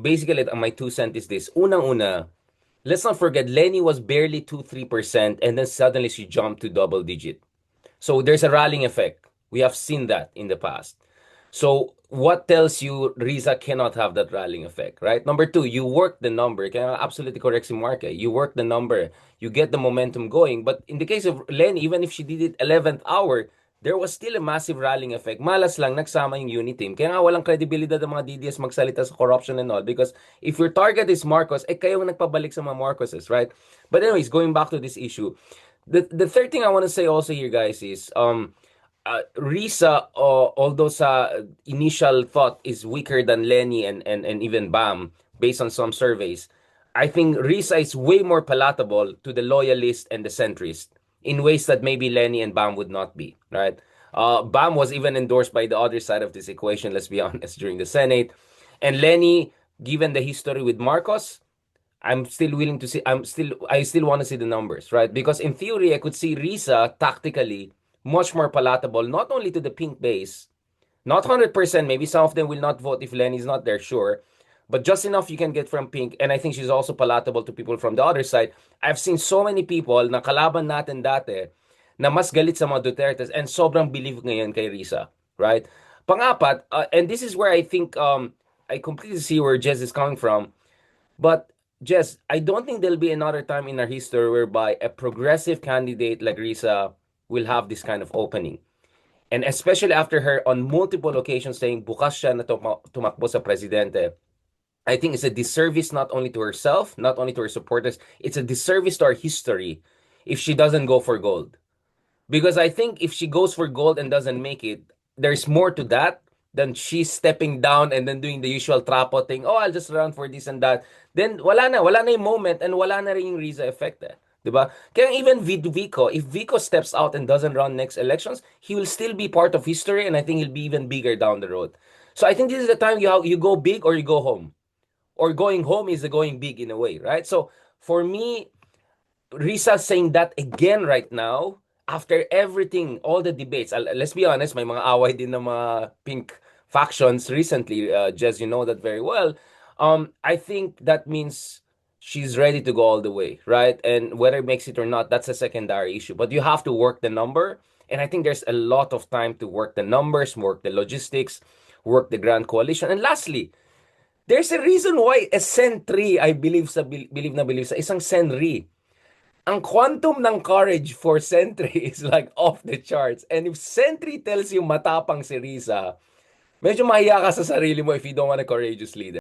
Basically, my 2 cents is this. Unang-una, let's not forget, Lenny was barely 2-3%, and then suddenly she jumped to double digit. So there's a rallying effect. We have seen that in the past. So what tells you Riza cannot have that rallying effect, right? Number two, you work the number. Kaya absolutely correct si Marque. You work the number, you get the momentum going. But in the case of Lenny, even if she did it 11th hour, there was still a massive rallying effect. Malas lang, nagsama yung unit team. Kaya nga walang credibility ng mga DDS magsalita sa corruption and all. Because if your target is Marcos, kayo nagpabalik sa mga Marcoses, right? But anyways, going back to this issue, the third thing I want to say also here, guys, is Risa, although sa initial thought is weaker than Lenny and even Bam, based on some surveys, I think Risa is way more palatable to the loyalist and the centrist in ways that maybe Lenny and Bam would not be, right? Bam was even endorsed by the other side of this equation, let's be honest, during the Senate. And Lenny, given the history with Marcos, I'm still willing to see. I still want to see the numbers, right? Because in theory, I could see Risa tactically much more palatable, not only to the pink base, not 100%. Maybe some of them will not vote if Lenny's not there, sure, but just enough you can get from pink. And I think she's also palatable to people from the other side. I've seen so many people na kalaban natin dati na mas galit sa mga Dutertes and sobrang believe ngayon kay Risa, right? Pangapat, and this is where I think I completely see where Jez is coming from. But Jess, I don't think there'll be another time in our history whereby a progressive candidate like Risa will have this kind of opening. And especially after her on multiple occasions saying bukas siya na tumakbo sa presidente, I think it's a disservice not only to herself, not only to her supporters, it's a disservice to our history if she doesn't go for gold. Because I think if she goes for gold and doesn't make it, there's more to that than she's stepping down and then doing the usual trapo thing. Oh, I'll just run for this and that. Then wala na yung moment and wala na rin yung Riza effect eh. Diba? Kaya even Vico, if Vico steps out and doesn't run next elections, he will still be part of history and I think he'll be even bigger down the road. So I think this is the time you go big or you go home. Or going home is the going big in a way, right? So for me, Risa saying that again right now, after everything, all the debates, let's be honest, may mga away din ng mga pink factions recently. Jess, you know that very well. I think that means she's ready to go all the way, right? And whether it makes it or not, that's a secondary issue. But you have to work the number. And I think there's a lot of time to work the numbers, work the logistics, work the grand coalition. And lastly, there's a reason why a Sentry, I believe believe sa isang Senri. Ang quantum ng courage for Sentry is like off the charts. And if Sentry tells you matapang si Risa, medyo mahiya ka sa sarili mo if you don't want a courageous leader.